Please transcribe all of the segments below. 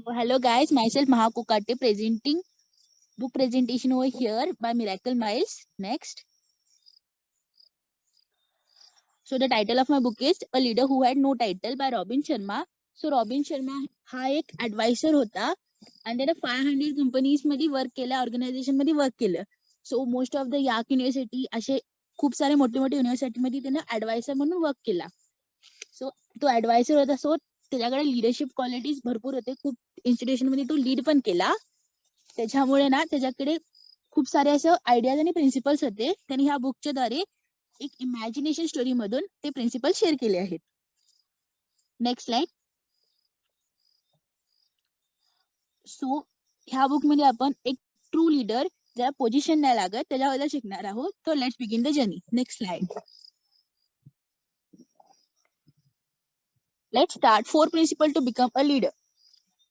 Hello guys, myself Maha Kokate presenting book presentation over here by Miracle Miles. Next. So the title of my book is A Leader Who Had No Title by Robin Sharma. So Robin Sharma हा एक advisor होता आणि त्याने 500 companies मध्ये work केलं, organisation मध्ये work केलं. So most of the yak university असे खूप सारे मोठे मोठे युनिव्हर्सिटी मध्ये त्याने ऍडवायझर म्हणून वर्क केला. सो तो ऍडवायझर होता, सो त्याच्याकडे लिडरशिप क्वालिटीज भरपूर होते. खूप इन्स्टिट्यूशन मध्ये तो लीड पण केला. त्याच्यामुळे ना त्याच्याकडे खूप सारे असं आयडियाज आणि प्रिन्सिपल्स होते. त्यांनी ह्या बुकच्या द्वारे एक इमॅजिनेशन स्टोरी मधून ते प्रिन्सिपल शेअर केले आहेत. Next slide. सो ह्या बुक मध्ये आपण एक ट्रू लीडर ज्याला पोझिशन नाही लागत त्याच्याबद्दल शिकणार आहोत. So let's begin the journey. Next slide. Let's start 4 principle to become a leader.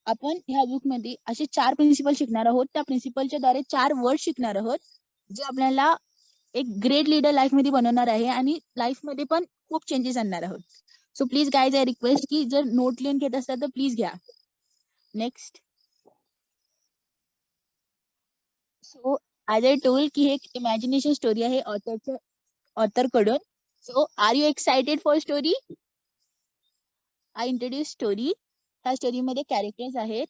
आपण ह्या बुक मध्ये असे 4 प्रिन्सिपल शिकणार आहोत. त्या प्रिन्सिपलच्या द्वारे 4 वर्ड शिकणार आहोत जे आपल्याला एक ग्रेट लीडर लाईफ मध्ये बनवणार आहे आणि लाईफ मध्ये पण खूप चेंजेस आणणार आहोत. So please guys I request की जर नोट लिहून घेत असतात तर प्लीज घ्या. Next. So as I told की हे एक इमॅजिनेशन स्टोरी आहे ऑथर कडून. So are you excited for story? I introduce story. ह्या स्टोरी मध्ये कॅरेक्टर्स आहेत.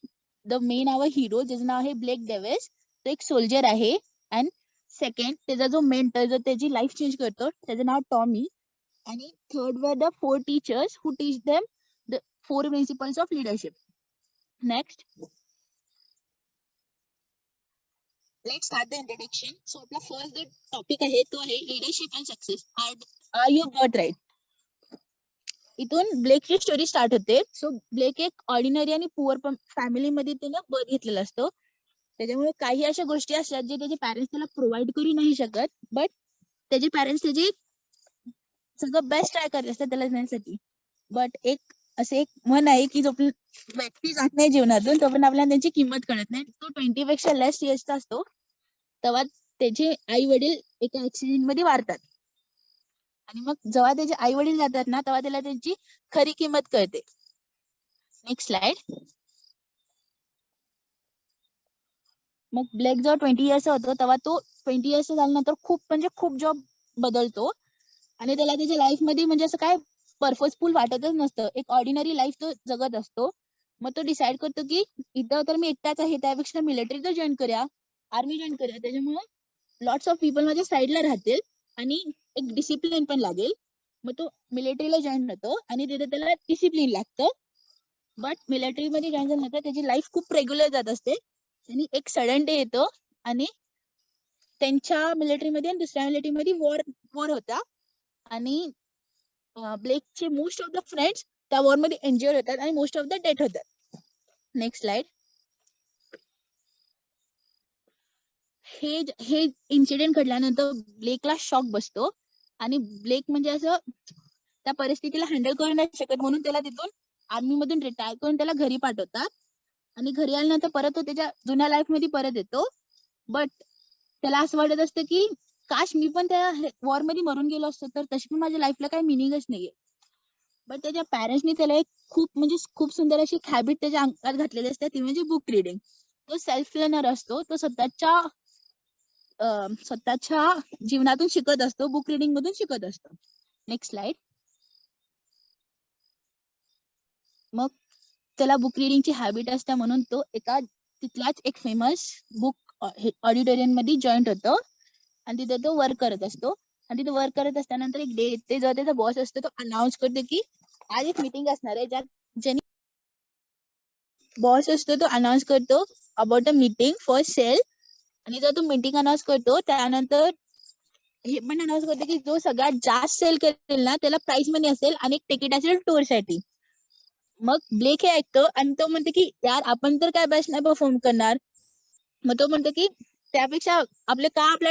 द मेन आवर हिरो ज्याचं नाव आहे ब्लेक डेव्हिस, तो एक सोल्जर आहे. अँड सेकंड त्याचा जो मेंटर जो त्याची लाईफ चेंज करतो त्याचं नाव टॉमी. आणि थर्ड वर the 4 teachers who teach them the 4 principles of leadership. Next. Let's start the introduction. So आपला फर्स्ट जो टॉपिक आहे तो आहे leadership and success. Are you birth right. इथून ब्लेकची स्टोरी स्टार्ट होते. सो ब्लेक एक ऑर्डिनरी आणि पुअर फॅमिलीमध्ये त्याने बर्थ घेतलेला असतो. त्याच्यामुळे काही अशा गोष्टी असतात जे त्याचे पॅरेंट्स त्याला प्रोव्हाइड करू नाही शकत, बट त्याचे पॅरेंट्स त्याचे सगळं बेस्ट ट्राय करत असतात त्याला देण्यासाठी. बट एक असे एक म्हण आहे की जो व्यक्ती जात नाही जीवनातून तोपर्यंत आपल्याला त्यांची किंमत कळत नाही. तो 20 पेक्षा लेस इयर्सचा असतो तेव्हा त्याचे आई वडील एका ऍक्सिडेंट मध्ये वारतात. आणि मग जेव्हा त्याचे आई वडील जातात ना तेव्हा त्याला त्यांची खरी किंमत कळते. Next slide. मग ब्लॅक जेव्हा 20 इयर्स होतो तेव्हा तो 20 इयर्स झाल्यानंतर खूप जॉब बदलतो आणि त्याला त्याच्या लाईफ मध्ये म्हणजे असं काय पर्पजफुल वाटतच नसतं. एक ऑर्डिनरी लाईफ तो जगत असतो. मग तो डिसाइड करतो की इथं तर मी एकटाच आहे, त्यापेक्षा मिलिटरी तर जॉईन करूया, आर्मी जॉईन करूया. त्याच्यामुळे लॉट्स ऑफ पीपल माझ्या साईडला राहतील आणि एक डिसिप्लिन पण लागेल. मग तो मिलिटरीला जॉईन होतो आणि तिथे त्याला डिसिप्लिन लागतं. बट मिलिटरी मध्ये जॉईन झाल्यानंतर त्याची लाईफ खूप रेग्युलर जात असते. आणि एक सडन डे येतो आणि त्यांच्या मिलिटरीमध्ये आणि दुसऱ्या मिलिटरीमध्ये वॉर होता आणि ब्लेकचे मोस्ट ऑफ द फ्रेंड्स त्या वॉर मध्ये इंज्युअर होतात आणि मोस्ट ऑफ द डेथ होतात. Next slide. हे इन्सिडेंट घडल्यानंतर ब्लेकला शॉक बसतो आणि ब्लेक म्हणजे असं त्या परिस्थितीला हँडल करू नाही शकत म्हणून त्याला तिथून आर्मी मधून रिटायर करून त्याला घरी पाठवतात. आणि घरी आल्यानंतर परत तो त्याच्या जुन्या लाईफ मध्ये परत येतो. बट त्याला असं वाटत असतं की काश मी पण त्या वॉर मध्ये मरून गेलो असतो तर तशी पण माझ्या लाईफला काही मिनिंगच नाहीये. बट त्याच्या पॅरेंट्सनी त्याला एक खूप सुंदर अशी हॅबिट त्याच्या अंगात घातलेली असते, ती म्हणजे बुक रिडिंग. तो सेल्फ लर्नर असतो. तो स्वतःच्या जीवनातून शिकत असतो, बुक रिडिंग मधून शिकत असतो. Next slide. मग त्याला बुक रिडिंगची हॅबिट असते म्हणून तो एका तिथलाच एक फेमस बुक ऑडिटोरियम मध्ये जॉईंट होतो आणि तिथे तो वर्क करत असतो. आणि तिथे वर्क करत असताना एक डे येते जेव्हा त्याचा बॉस असतो तो अनाऊन्स करतो की आज एक मीटिंग असणार आहे ज्याने बॉस असतो तो अनाऊन्स करतो about a meeting for sale. आणि जर तो मीटिंग अनाऊन्स करतो त्यानंतर हे पण अनाऊन्स करतो की जो सगळ्यात जास्त सेल करेल ना त्याला प्राइस मनी असेल आणि एक तिकीट असेल टूर साठी. मग ब्लेक हे ऐकतो आणि तो म्हणतो की यार आपण तर काय बेस्ट नाही परफॉर्म करणार. मग तो म्हणतो की त्यापेक्षा आपला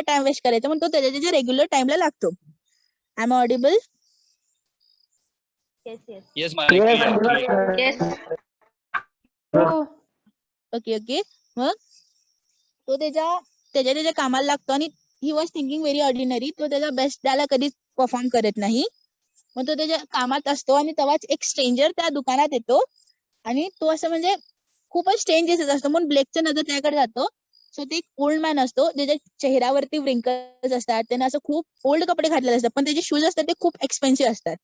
टाइम वेस्ट करायचा म्हणून तो त्याच्या रेग्युलर टाइमला लागतो. I am audible? Yes, Malaki. Yes. Okay. मग तो त्याच्या कामाला लागतो आणि he was thinking very ordinary. तो त्याचा बेस्ट द्यायला कधीच परफॉर्म करत नाही. मग तो त्याच्या कामात असतो आणि तेव्हाच एक स्ट्रेंजर त्या दुकानात येतो आणि तो असं म्हणजे खूपच चेंज दिसत असतो म्हणून ब्लेकचा नजर त्याकडे जातो. सो ते एक ओल्ड मॅन असतो ज्याच्या चेहऱ्यावरती व्रिंकल्स असतात, त्याने असं खूप ओल्ड कपडे घातलेले असतात, पण त्याचे शूज असतात ते खूप एक्सपेन्सिव्ह असतात.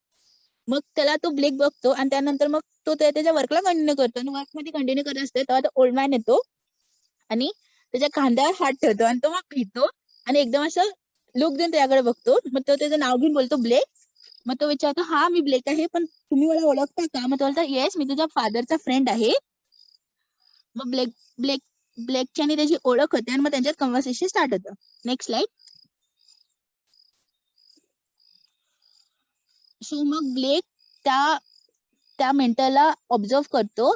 मग त्याला तो ब्लेक बघतो आणि त्यानंतर मग तो त्याच्या वर्कला कंटिन्यू करतो आणि वर्क मध्ये कंटिन्यू करत असते तेव्हा तो ओल्ड मॅन येतो आणि त्याच्या खांद्यावर हात ठेवतो आणि तो मग भेटतो आणि एकदम असं लुक देऊन त्याच्याकडे बघतो. मग तो त्याचं नाव घेऊन बोलतो ब्लेक. मग तो विचारतो हा मी ब्लेक आहे पण तुम्ही मला ओळखता का? मग तो बोलतो येस मी तुझ्या फादरचा फ्रेंड आहे. मग ब्लेक ब्लेक ब्लेकची आणि त्याची ओळख होते आणि मग त्यांच्यात कन्व्हर्सेशन स्टार्ट होतं. Next slide. सो मग ब्लेक त्या मेंटरला ऑब्झर्व करतो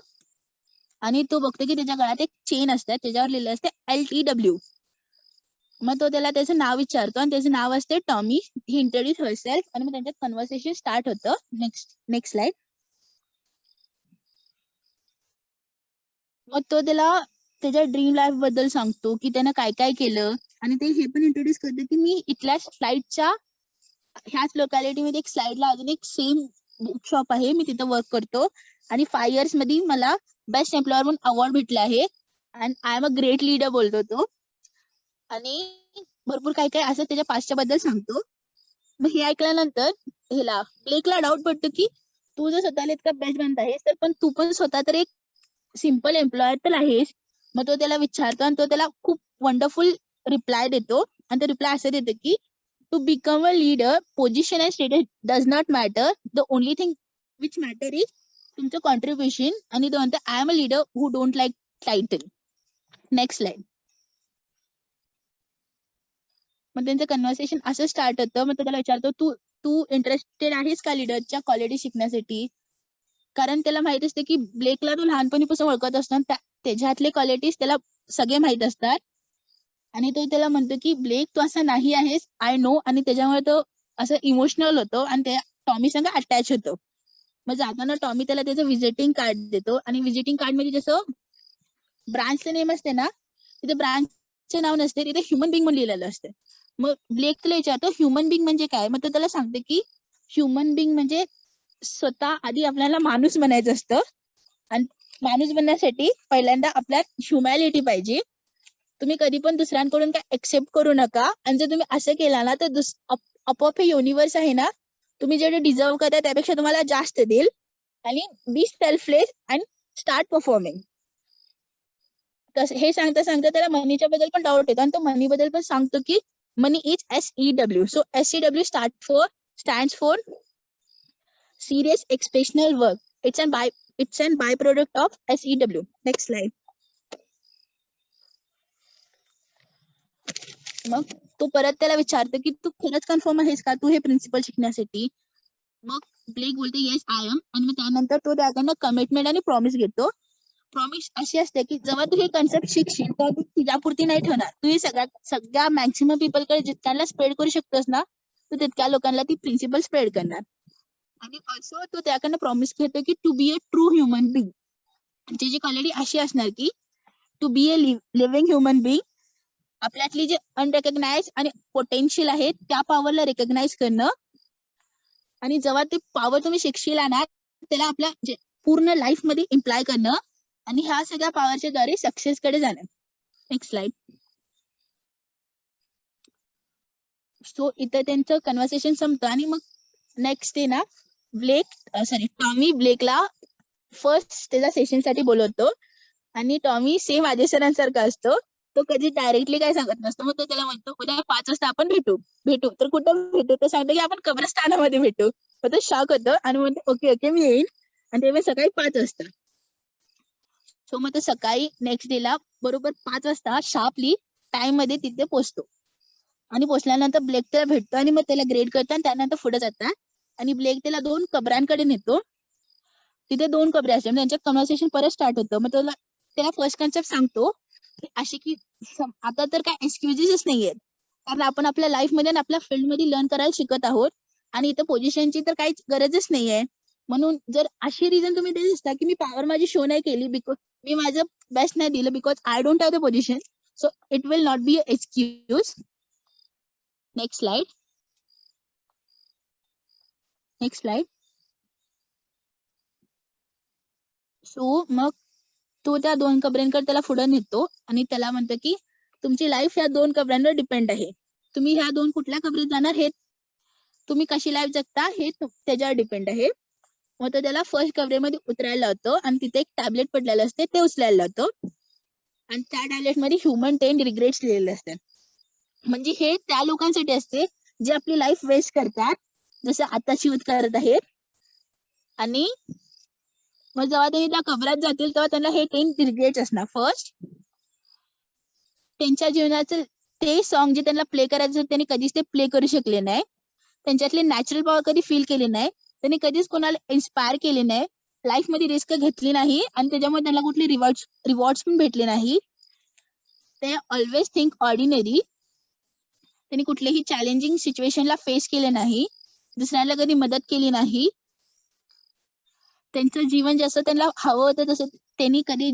आणि तो बघतो की त्याच्या गळ्यात एक चेन असते त्याच्यावर लिहिलं असते LTW. मग तो त्याला त्याचं नाव विचारतो आणि त्याचं नाव असते टॉमी. ही इंट्रोड्यूस हरसेल्फ आणि मग त्यांच्यात कन्व्हर्सेशन स्टार्ट होतं. Next slide. मग तो त्याला त्याच्या ड्रीम लाईफ बद्दल सांगतो की त्यानं काय काय केलं आणि ते हे पण इंट्रोड्यूस करतो की मी इथल्या स्लाइडच्या ह्याच लोकॅलिटीमध्ये एक स्लाइडला अजून एक सेम बुक शॉप आहे, मी तिथं वर्क करतो आणि 5 years मध्ये मला बेस्ट एम्प्लॉयर म्हणून अवॉर्ड भेटला आहे and I am a great leader बोलतो तो आणि भरपूर काय काय असं त्याच्या पास्टच्या बद्दल सांगतो. मग हे ऐकल्यानंतर ह्याला ब्लेकला डाऊट पडतो की तू जर स्वतःला इतका बेस्ट बनत आहेस तर पण तू पण स्वतः तर एक सिम्पल एम्प्लॉयर तर आहेस. मग तो त्याला विचारतो आणि तो त्याला खूप वंडरफुल रिप्लाय देतो आणि तो रिप्लाय असं देतो की to become a leader position and status does not matter, the only thing which matter is तुमचं कॉन्ट्रीब्युशन. आणि तो म्हणतो I am a leader who don't like title. Next slide. मग त्यांचं कन्व्हर्सेशन असं स्टार्ट होतं. मग तो त्याला विचारतो तू तू इंटरेस्टेड आहेस का लीडरच्या क्वालिटी शिकण्यासाठी? कारण त्याला माहित असते की ब्लेकला तो लहानपणीपासून ओळखत असतो त्याच्यातले क्वालिटीज त्याला सगळे माहित असतात आणि तो त्याला म्हणतो की ब्लेक तू असा नाही आहेस आय नो. आणि त्याच्यामुळे तो असं इमोशनल होतो आणि त्या टॉमी संग अटॅच होतो. मग जाताना टॉमी त्याला त्याचं व्हिजिटिंग कार्ड देतो आणि व्हिजिटिंग कार्ड मध्ये जसं ब्रांचचं नेम असते ना तिथे ब्रांचचे नाव नसते, तिथे ह्युमन बिंग म्हणून लिहिलेलं असते. मग ब्लेक त्याला विचारतो ह्युमन बिंग म्हणजे काय? मग तो त्याला सांगते की ह्युमन बिंग म्हणजे स्वतः आधी आपल्याला माणूस बनायचं असतं आणि माणूस बनण्यासाठी पहिल्यांदा आपल्यात ह्युमॅलिटी पाहिजे. तुम्ही कधी पण दुसऱ्यांकडून काय एक्सेप्ट करू नका आणि जर तुम्ही असं केला ना तर आपोआप हे युनिव्हर्स आहे ना तुम्ही जेवढे डिझर्व करता त्यापेक्षा तुम्हाला जास्त देईल. आणि बी सेल्फलेस अँड स्टार्ट परफॉर्मिंग. हे सांगता सांगता त्याला मनीच्या बद्दल पण डाऊट येतो आणि तो मनी बद्दल पण सांगतो की money is SEW. So SEW stands for serious exceptional work. It's an byproduct of SEW. Next slide. मग तो परत त्याला विचारतो की तू खरंच कन्फर्म आहेस का तू हे प्रिन्सिपल शिकण्यासाठी? मग ब्लेक बोलते येस आय एम. आणि मग त्यानंतर तो त्याकडनं कमिटमेंट आणि प्रॉमिस घेतो. प्रॉमिस अशी असते की जेव्हा तू हे कन्सेप्ट शिकशील तेव्हा तू तुझ्यापुरती नाही ठेवणार, तू हे सगळ्या मॅक्सिमम पीपलकडे जितक्यांना स्प्रेड करू शकतोस ना तू तितक्या लोकांना ती प्रिन्सिपल स्प्रेड करणार. आणि ऑल्सो तो त्याकडनं प्रॉमिस घेतो की to be a true human being, ज्याची क्वालिटी अशी असणार की to be a living human being, आपल्यातली जे अनरेकग्नाइज आणि पोटेन्शियल आहे त्या पॉवरला रेकग्नाइज करणं आणि जेव्हा ते पॉवर तुम्ही शिकशील ना त्याला आपल्या पूर्ण लाईफ मध्ये इम्प्लाय करणं आणि ह्या सगळ्या पॉवरच्या द्वारे सक्सेस कडे जाणं. Next slide. सो इथं त्यांचं कन्व्हर्सेशन संपतं आणि मग नेक्स्ट डे ना टॉमी ब्लेकला फर्स्ट त्याच्या सेशन साठी बोलवतो आणि टॉमी सेम अजय सरांसारखा असतो. तो कधी डायरेक्टली काय सांगत नसतो. मग तो त्याला म्हणतो उद्या 5 वाजता आपण भेटू तर कुठं भेटू? तो सांगतो की आपण कब्रस्तानामध्ये भेटू. मग तो शॉक होतो आणि म्हणतो ओके मी येईन. आणि तेव्हा सकाळी 5 वाजता. सो मग तो सकाळी नेक्स्ट डे ला बरोबर 5 वाजता शार्पली टाइम मध्ये तिथे पोहोचतो आणि पोहोचल्यानंतर ब्लेक त्याला भेटतो आणि मग त्याला ग्रेड करतो आणि त्यानंतर पुढे जातात आणि ब्लेक त्याला 2 कबरांकडे नेतो. तिथे 2 कबरे असतात. त्यांच्यात कन्व्हर्सेशन परत स्टार्ट होतं. मग त्याला फर्स्ट कन्सेप्ट सांगतो अशी की आता तर काय एक्सक्युजेस नाहीयेत कारण आपण आपल्या लाईफ मध्ये आणि आपल्या फील्ड मध्ये लर्न करायला शिकत आहोत आणि इथं पोझिशनची तर काहीच गरजच नाहीये. म्हणून जर अशी रिझन तुम्ही देत असता की मी पॉवर माझी शो नाही केली बिकॉज मी माझं बेस्ट नाही दिलं because I don't have the position, so it will not be a excuse. Next slide. So मग तो त्या 2 कबऱ्यांकडे त्याला पुढे नेतो आणि त्याला म्हणतो की तुमची लाईफ या 2 कबऱ्यांवर डिपेंड आहे. तुम्ही ह्या 2 कुठल्या कबरीत जाणार हे तुम्ही कशी लाईफ जगता हे त्याच्यावर डिपेंड आहे. मग तो त्याला फर्स्ट कबरेमध्ये उतरायला लावतो आणि तिथे एक टॅबलेट पडलेलं असते ते उचलायला लावतो आणि त्या टॅबलेट मध्ये ह्युमन 10 रिग्रेट्स लिहिलेले असतात. म्हणजे हे त्या लोकांसाठी असते जे आपली लाईफ वेस्ट करतात, जसं आता शिवत करत आहेत. आणि मग जेव्हा त्यांनी त्या कबरात जातील तेव्हा त्यांना हे 10 रिग्रेट्स असणार. फर्स्ट, त्यांच्या जीवनाचं ते सॉन्ग जे त्यांना प्ले करायचं त्यांनी कधीच ते प्ले करू शकले नाही. त्यांच्यातले नॅचरल पॉवर कधी फील केले नाही. त्यांनी कधीच कोणाला इन्स्पायर केले नाही. लाईफ मध्ये रिस्क घेतली नाही आणि त्याच्यामुळे त्यांना कुठले रिवॉर्ड्स पण भेटले नाही. ते ऑलवेज थिंक ऑर्डिनरी. त्यांनी कुठलेही चॅलेंजिंग सिच्युएशनला फेस केले नाही. दुसऱ्याला कधी मदत केली नाही. त्यांचं जीवन जसं त्यांना हवं होतं तसं त्यांनी कधी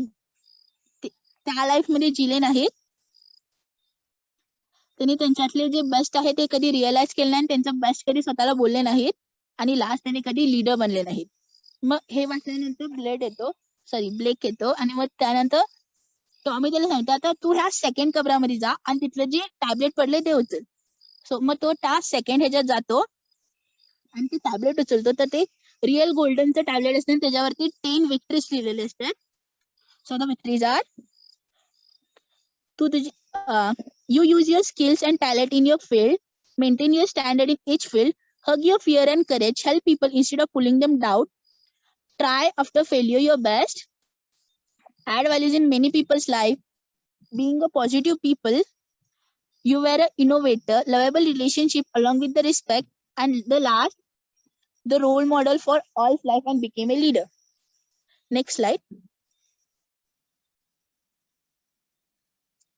त्या लाईफ मध्ये जिले नाहीत. त्यांनी त्यांच्यातले जे बेस्ट आहे ते कधी रिअलाइज केले नाही. त्यांचं बेस्ट कधी स्वतःला बोलले नाहीत आणि लास्ट त्यांनी कधी लीडर बनले नाहीत. मग हे वाचल्यानंतर ब्लेक येतो आणि मग त्यानंतर टॉमी त्याला सांगतो आता तू ह्या सेकंड कबरामध्ये जा आणि तिथलं जे टॅबलेट पडले ते उचल. सो मग तो त्या सेकंड ह्याच्यात जातो आणि ते टॅबलेट उचलतो. तर ते रिअल गोल्डनचं टॅबलेट असते त्याच्यावरती 10 विक्टरीज लिहिलेले असतात. So the victories are you use your skills and talent in your field, maintain your standard in each field, hug your fear and courage, help people instead of pulling them down, try after failure your best, add values in many people's life, being a positive people, you were an innovator, lovable relationship along with the respect, and the last, the role model for all life and became a leader. Next slide.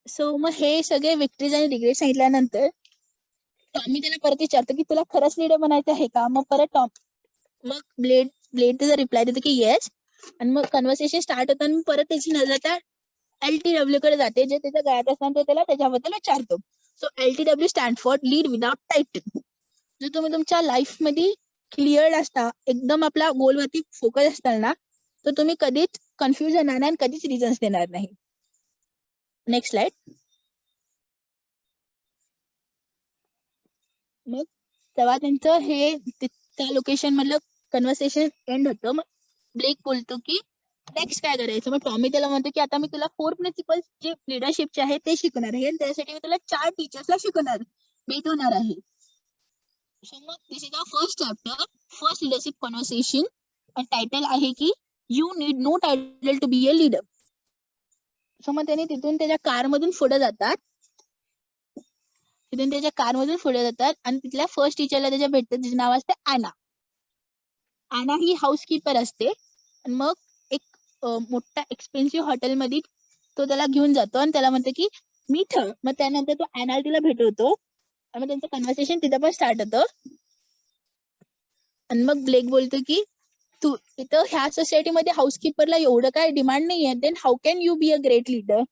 So मग हे सगळे victories आणि regret सांगितल्यानंतर Tommy त्याला परत विचारतो की तुला खरंच लीडर बनायचं आहे का. मग परत मग ब्लेड त्याचा रिप्लाय देतो की येस. आणि मग कन्व्हर्सेशन स्टार्ट होतं आणि परत त्याची नजर त्या LTW कडे जाते जे त्याच्या गळ्यात असताना त्याला त्याच्याबद्दल विचारतो. So LTW stand for lead without title. जर तुम्ही तुमच्या लाईफ मध्ये क्लिअर असता, एकदम आपल्या गोलवरती फोकस असताल ना, तर तुम्ही कधीच कन्फ्युज होणार नाही आणि कधीच रिझन्स देणार नाही. Next slide. मग तेव्हा त्यांचं हे त्या लोकेशन मधलं कन्व्हर्सेशन एंड होतं. मग ब्लेक बोलतो की नेक्स्ट काय करायचं. मग टॉमी त्याला म्हणतो की आता मी तुला 4 प्रिन्सिपल्स जे लिडरशिपचे आहे ते शिकवणार आहे आणि त्यासाठी मी तुला 4 टीचर्सला भेटवणार आहे. सो मग this is the first chapter, first leadership conversation. आणि टायटल आहे की you need no title to be a leader. So मग त्याने तिथून त्याच्या कारमधून पुढे जातात. आणि तिथल्या फर्स्ट टीचरला त्याच्या भेटतात, तिचे नाव असते ॲना. ॲना ही हाऊसकीपर असते. आणि मग एक मोठ्या एक्सपेन्सिव्ह हॉटेलमध्ये तो त्याला घेऊन जातो आणि त्याला म्हणतो की मीठ. मग त्यानंतर तो ॲनाला तिला भेटवतो आणि मग त्यांचं कन्व्हर्सेशन तिथं पण स्टार्ट होतं. आणि मग ब्लेक बोलतो की तू इथं ह्या सोसायटीमध्ये हाऊसकीपरला एवढं काय डिमांड नाहीये, then how can you be a great leader.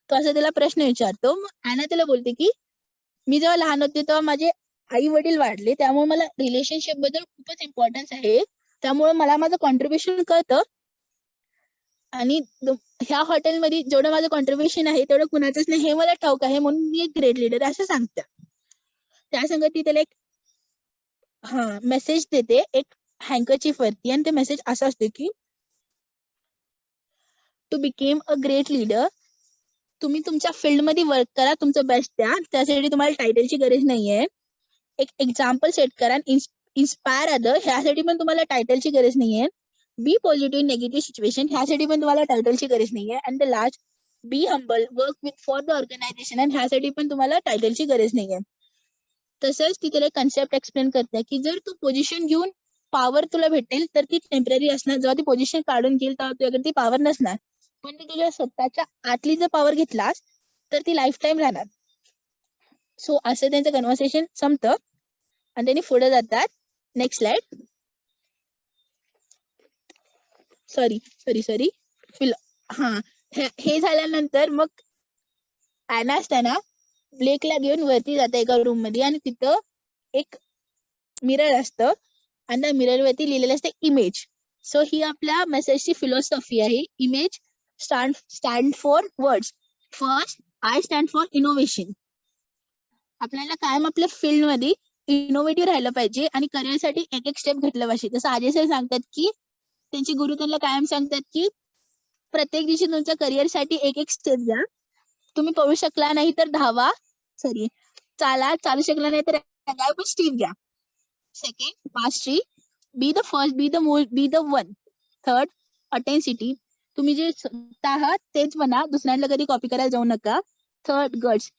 तो असं त्याला प्रश्न विचारतो. मग ॲना त्याला बोलते की मी जेव्हा लहान होते तेव्हा माझे आई वडील वाढले, त्यामुळे मला रिलेशनशिप बद्दल खूपच इम्पॉर्टन्स आहे. त्यामुळे मला माझं कॉन्ट्रीब्युशन कळतं आणि ह्या हॉटेलमध्ये जेवढं माझं कॉन्ट्रीब्युशन आहे तेवढं कुणाचंच नाही हे मला ठाऊक आहे, म्हणून मी एक ग्रेट लीडर असं सांगते. त्या संगती त्याला एक मेसेज देते एक हँकरचीफ वरती. आणि ते मेसेज असं असते की to become a great leader, तुम्ही तुमच्या फील्डमध्ये वर्क करा, तुमचं बेस्ट द्या, त्यासाठी तुम्हाला टायटलची गरज नाहीये. एक एक्झाम्पल सेट करा, इन्स्पायर अदर, ह्यासाठी पण तुम्हाला टायटलची गरज नाहीये. Be positive in negative situation, ह्यासाठी पण तुम्हाला टायटलची गरज नाहीये. And the last, be humble, work with for the organisation, आणि ह्यासाठी पण तुम्हाला टायटलची गरज नाहीये. तसंच ती त्याला कन्सेप्ट एक्सप्लेन करते की जर तू पोझिशन घेऊन पॉवर तुला भेटेल तर ती टेम्पररी असणार, जेव्हा ती पोझिशन काढून घेईल तेव्हा तुझ्याकडे ती पॉवर नसणार. पण तू तुझ्या स्वतःच्या आतली जर पॉवर घेतलास तर ती लाईफ टाईम राहणार. सो असं त्यांचं कन्व्हर्सेशन संपतं आणि त्यांनी पुढे जातात. Next slide. सॉरी हे झाल्यानंतर मग ॲना असताना ब्लेकला घेऊन वरती जाते एका रूम मध्ये आणि तिथं एक मिरर असतं आणि त्या मिरर वरती लिहिलेलं असतं इमेज. सो ही आपल्या मेसेजची फिलॉसॉफी आहे. Image stand for words. First, I stand for innovation. आपल्याला कायम आपल्या फील्ड मध्ये इनोव्हेटिव्ह राहिलं पाहिजे आणि करिअरसाठी एक एक स्टेप घेतलं पाहिजे. जसं अजय सर सांगतात की त्यांचे गुरु त्यांना कायम सांगतात की प्रत्येक दिवशी तुमच्या करिअरसाठी एक एक स्टेप घ्या. तुम्ही पळू शकला नाही तर धावा, चालू शकला नाही तर पण स्टेप घ्या. Second, mastery, be the first, be the one. Third, intensity, तुम्ही जे स्वतः आहात तेच म्हणा, दुसऱ्यांना कधी कॉपी करायला जाऊ नका. थर्ड, गट्स,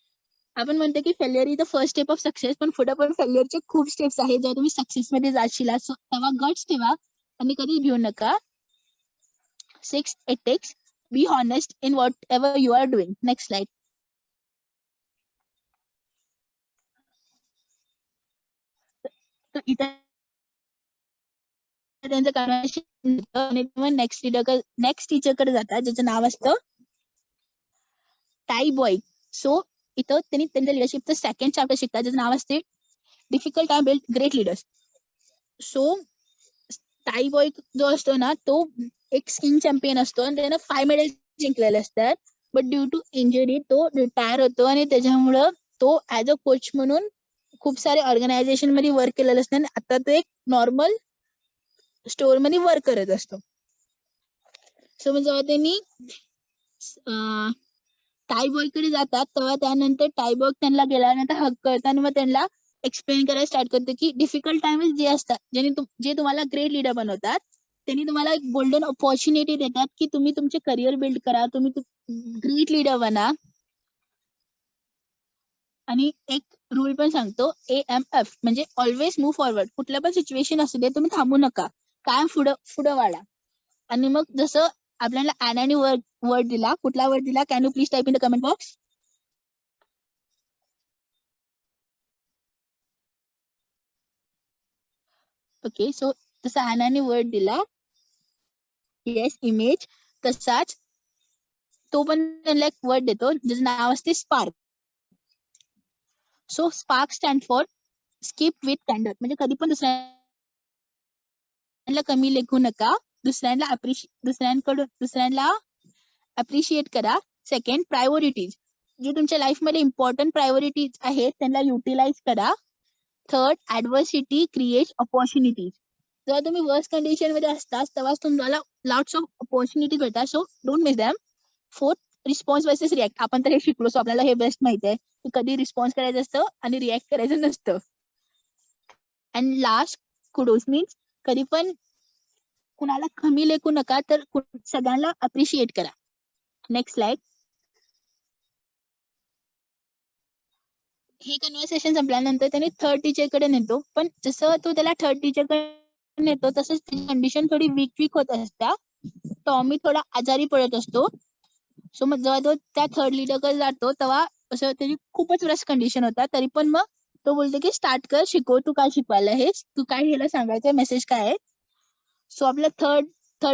आपण म्हणतो की failure is the first step of success, पण पुढे पण फेल्युअरचे खूप स्टेप्स आहेत. जेव्हा तुम्ही सक्सेस मध्ये जाशील तेव्हा गट्स ठेवा आणि कधी भिऊ नका. 6, ethics, be honest in whatever you are doing. Next slide. तर इथे त्यांचं कन्व्हर्सेशन नेक्स्ट टीचरकडे जातात ज्याचं नाव असतं टाई बॉय. सो इथं त्यांनी त्यांच्या लिडरशिपचं सेकंड चॅप्टर शिकतात ज्याचं नाव असते difficult time build great leaders. So tie boy जो असतो ना तो एक स्किंग चॅम्पियन असतो आणि त्यानं 5 मेडल जिंकलेले असतात. बट ड्यू टू इंजरी तो रिटायर होतो आणि त्याच्यामुळं तो ऍज अ कोच म्हणून खूप सारे ऑर्गनायझेशन मध्ये वर्क केलेलं असतं आणि आता तो एक नॉर्मल स्टोर मध्ये वर्क करत असतो. सो मग जेव्हा त्यांनी टाई बॉय कडे जातात तेव्हा त्यानंतर टाई बॉय त्यांना गेल्यानंतर हक करतात आणि मग त्यांना एक्सप्लेन करायला स्टार्ट करतो की डिफिकल्ट टाइम्स जे असतात जे तुम्हाला ग्रेट लीडर बनवतात त्यांनी तुम्हाला एक गोल्डन ऑपॉर्च्युनिटी देतात की तुम्ही तुमचे करिअर बिल्ड करा, तुम्ही ग्रेट लीडर बना. आणि एक रूल पण सांगतो AMF म्हणजे ऑलवेज मूव्ह फॉरवर्ड. कुठल्या पण सिच्युएशन असू दे तुम्ही थांबू नका, कायम पुढं वाढा. आणि मग जसं आपल्याला ॲनाने वर्ड दिला, कुठला वर्ड दिला can you please type in the comment box. Okay, so तसा ॲनाने वर्ड दिला येस इमेज, तसाच तो पण त्यांना एक वर्ड देतो ज्याचं नाव असते spark. So spark stand for skip with candle, म्हणजे कधी पण दुसऱ्यांना कमी लेखू नका, दुसऱ्यांना अप्रिशिएट करा. सेकंड, प्रायोरिटीज, जे तुमच्या लाईफ मध्ये इम्पॉर्टंट प्रायोरिटीज आहेत त्यांना युटिलाइज करा. थर्ड, ऍडव्हर्सिटी क्रिएट ऑपॉर्च्युनिटीज, जेव्हा तुम्ही वर्स्ट कंडिशन मध्ये असता तेव्हाच तुम्हाला लॉट्स ऑफ ऑपॉर्च्युनिटी भेटतात, so don't miss them. Fourth, response versus react, आपण तर हे शिकलो सो आपल्याला हे बेस्ट माहिती आहे की कधी रिस्पॉन्स करायचं असतं आणि रिॲक्ट करायचं नसतं. अँड लास्ट, कुडोस, मीन्स कधी पण कुणाला कमी लेखू नका तर सगळ्यांना अप्रिशिएट करा. Next slide. हे कन्व्हर्सेशन संपल्यानंतर त्याने थर्ड टीचरकडे नेतो, पण जसं तो त्याला थर्ड टीचरकडे नेतो तसंच त्याची कंडिशन थोडी वीक होत असता. टॉमी थोडा आजारी पडत असतो. सो मग जेव्हा तो त्या थर्ड लीडरकडे जातो तेव्हा असं त्याची खूपच वर्स्ट कंडिशन होता, तरी पण मग तो बोलतो की स्टार्ट कर, शिकव, तू काय शिकवायला आहेस, तू काय ह्याला सांगायचं मेसेज काय आहे. सो आपलं थर्ड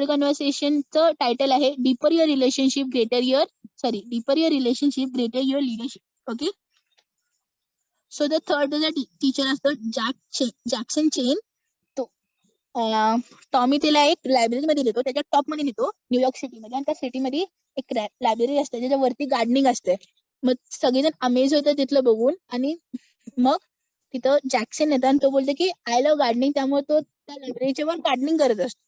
कन्व्हर्सेशनचं टायटल आहे deeper your relationship greater your leadership. Okay, so the third teacher असतो जॅक्सन चेन. तो टॉमी त्याला एक लायब्ररी मध्ये देतो, त्याच्या टॉप मध्ये नेतो न्यूयॉर्क सिटीमध्ये, आणि त्या सिटीमध्ये एक लायब्ररी असते ज्याच्यावरती गार्डनिंग असते. मग सगळेजण अमेज होतं तिथलं बघून, आणि मग तिथं जॅक्सन येतात आणि तो बोलतो की आय लव्ह गार्डनिंग, त्यामुळे तो त्या लायब्ररीच्या वर गार्डनिंग करत असतो.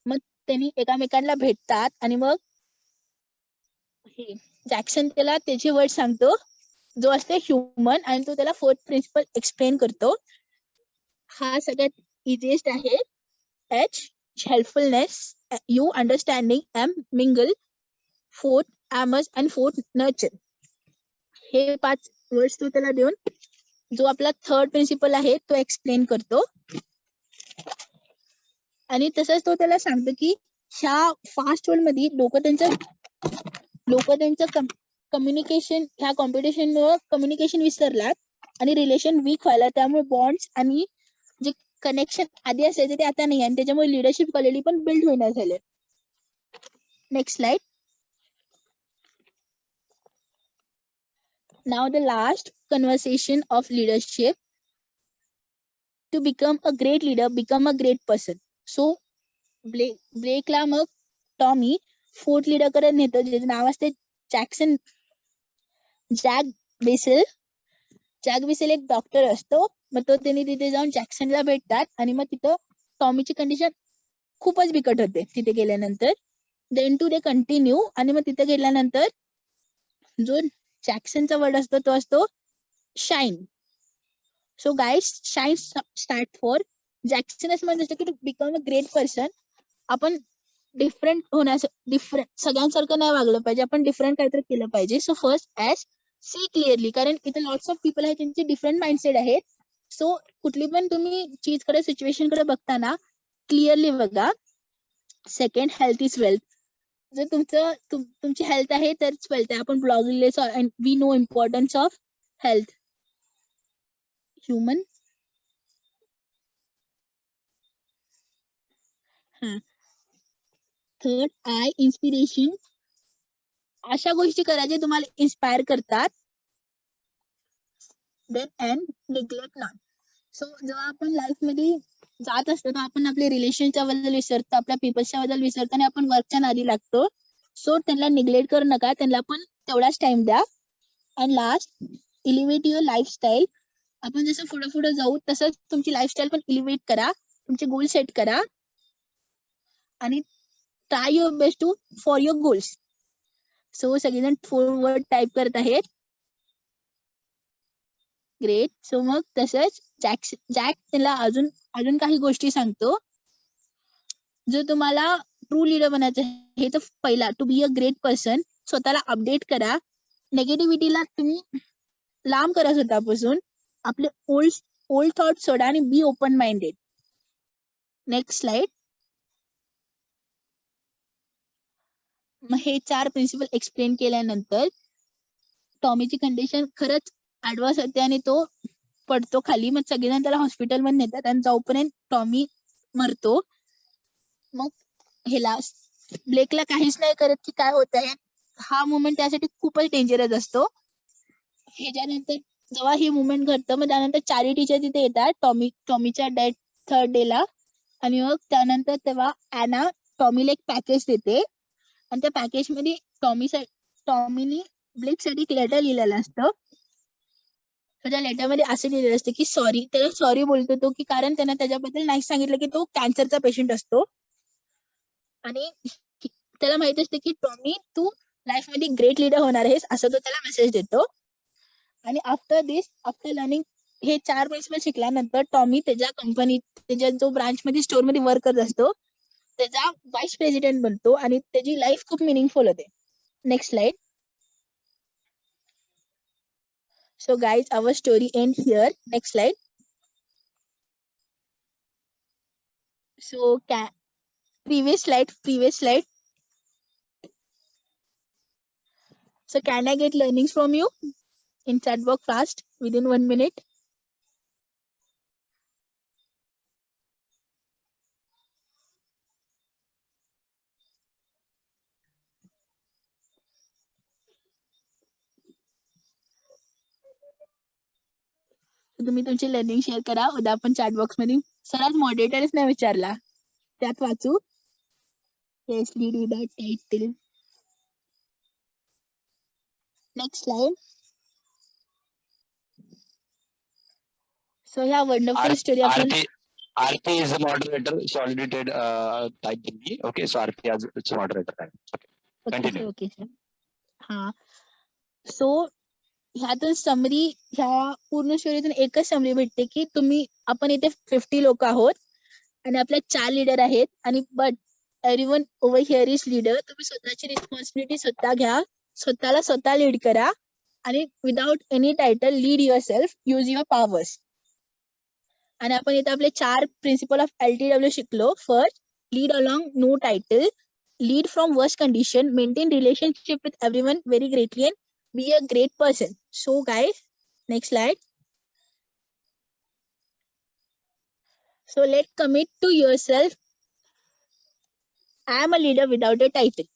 मग त्यांनी एकामेकांना भेटतात आणि मग जॅक्सन त्याला त्याचे वर्ड सांगतो जो असते ह्युमन, आणि तो त्याला फोर्थ प्रिन्सिपल एक्सप्लेन करतो. हा सगळ्यात इझिएस्ट आहे. H, helpfulness, U, understanding, M, mingle, fourth amass, आणि फोर्थ नर्चर. हे 5 वर्ड्स तो त्याला देऊन जो आपला थर्ड प्रिन्सिपल आहे तो एक्सप्लेन करतो. आणि तसंच तो त्याला सांगतो की ह्या फास्ट वर्ल्ड मध्ये लोक त्यांचं कम्युनिकेशन, ह्या कॉम्पिटिशनमुळे कम्युनिकेशन विसरलात आणि रिलेशन वीक व्हायला, त्यामुळे बॉन्ड्स आणि जे कनेक्शन आधी असायचे ते आता नाही, आणि त्याच्यामुळे लिडरशिप क्वालिटी पण बिल्ड होईना झाले. Next slide. Now the last conversation of leadership. To become a great leader, become a great person. So ब्लेकला मग टॉमी फोर्थ लीडर कडे नेतो, ज्याचं नाव असते जॅक बेसल. जॅक बेसल एक डॉक्टर असतो. मग तो त्यांनी तिथे जाऊन जॅक्सनला भेटतात आणि मग तिथं टॉमीची कंडिशन खूपच बिकट होते तिथे गेल्यानंतर. देन टू दे कंटिन्यू आणि मग तिथे गेल्यानंतर जो जॅक्सनचा वर्ड असतो तो असतो shine. So guys, shine start for Jackson असं म्हणत असतं की to become a great person. आपण डिफरंट सगळ्यांसारखं नाही वागलं पाहिजे, आपण डिफरंट काहीतरी केलं पाहिजे. So first as see clearly, कारण इथे लॉट्स ऑफ पीपल आहेत त्यांचे डिफरंट माइंडसेट आहेत. सो कुठली पण तुम्ही चीज कडे, सिच्युएशन कडे बघताना क्लिअरली बघा. Second, health is wealth. जर तुमची हेल्थ आहे तरच वेल्थ आहे. आपण ब्लॉगले we know importance of health. Human third, I inspiration. अशा गोष्टी करा जे तुम्हाला इन्स्पायर करतात. Then end, neglect not. So जेव्हा आपण लाईफ मध्ये जात असतो तर आपण आपल्या रिलेशनच्या बद्दल विसरतो, आपल्या पीपल्सच्या बद्दल विसरतो आणि आपण वर्कच्या नादी लागतो. सो त्यांना निग्लेक्ट करू नका, त्यांना पण तेवढाच टाइम द्या. And last, elevate your lifestyle. आपण जसं पुढे पुढे जाऊ तसंच तुमची लाईफस्टाईल पण इलिव्हेट करा, तुमचे गोल सेट करा आणि try your best to for your goals. So सगळेजण 4 वर्ड टाईप करत आहेत. ग्रेट. सो मग तसंच जॅक त्याला अजून काही गोष्टी सांगतो. जर तुम्हाला ट्रू लीडर बनायचं आहे तर पहिला, to be a great person. स्वतःला अपडेट करा, नेगेटिव्हिटीला तुम्ही लांब करा स्वतःपासून. आपले ओल्ड थॉट सोडा आणि be open minded. Next slide. मग हे 4 प्रिन्सिपल एक्सप्लेन केल्यानंतर टॉमीची कंडिशन खरंच ऍडव्हान्स होते आणि तो पडतो खाली. मग सगळेजण त्याला हॉस्पिटलमध्ये नेतात आणि जाऊपर्यंत टॉमी मरतो. मग ह्याला ब्लेकला काहीच नाही करत की काय होत आहे. हा मुवमेंट त्यासाठी खूपच डेंजरस असतो. ह्याच्यानंतर जेव्हा हे मुवमेंट घडतं मग त्यानंतर 4 टीचर तिथे येतात टॉमीच्या डेथ थर्ड डे ला. आणि मग त्यानंतर तेव्हा ॲना टॉमीला एक पॅकेज देते आणि त्या पॅकेज मध्ये टॉमीने ब्लेक साठी एक लेटर लिहिलेलं असतं. त्या लेटर मध्ये असं लिहिलेलं असतं की सॉरी. त्याला सॉरी बोलतो तो की कारण त्यानं त्याच्याबद्दल नाही सांगितलं की तो कॅन्सरचा पेशंट असतो. आणि त्याला माहित असते की टॉमी तू लाईफ मध्ये ग्रेट लीडर होणार आहेस असं तो त्याला मेसेज देतो. आणि आफ्टर लर्निंग हे 4 प्रिन्सिपल शिकल्यानंतर टॉमी त्याच्या कंपनीत, त्याच्या जो ब्रांच मध्ये स्टोर मध्ये वर्क करत असतो त्याचा व्हाईस प्रेसिडेंट बनतो आणि त्याची लाईफ खूप मिनिंगफुल होते. Next slide. So guys, our story end here. Next slide. So previous slide. So can I get learnings from you in chat box fast within 1 minute? तुम्ही तुमची लर्निंग शेअर करा. उद्या आपण चॅट बॉक्स मध्ये सरात मॉडरेटरच नाही विचारला त्यात वाचू. Yes, lead with the title. Next slide. So yeah, wonderful story आपण RP is the moderator, so already did type in me. Okay, so RP as its moderator. Okay, continue. Okay, sir. हा. So ह्यातून summary, ह्या पूर्ण स्टोरीतून एकच summary भेटते की आपण इथे 50 लोक आहोत आणि आपल्या 4 लीडर आहेत आणि but everyone over here is leader. तुम्ही स्वतःची रिस्पॉन्सिबिलिटी स्वतः घ्या, स्वतःला स्वतः लीड करा आणि without any title lead your self, use your powers. आणि आपण इथे आपले 4 प्रिन्सिपल ऑफ LTW शिकलो. First, lead along no title, lead from worst condition, maintain relationship with everyone very greatly and be a great person. So guys, next slide. So let's commit to yourself. I am a leader without a title.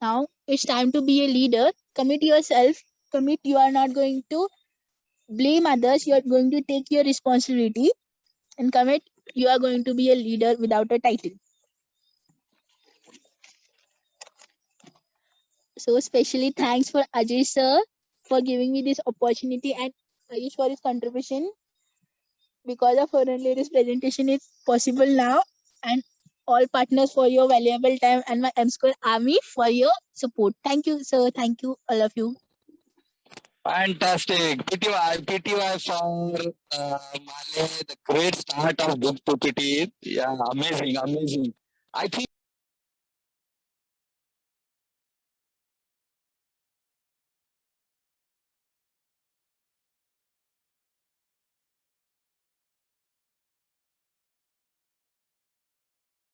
Now it's time to be a leader. Commit yourself. Commit, you are not going to blame others. You are going to take your responsibility and commit You are going to be a leader without a title. So especially thanks for Ajay sir for giving me this opportunity and Ayush for his contribution. Because of only this presentation is possible now, and all partners for your valuable time, and my M Square Army for your support. Thank you, sir. Thank you, all of you. Fantastic. PTY for Male, the great start of book to PT. Yeah, amazing, amazing. I think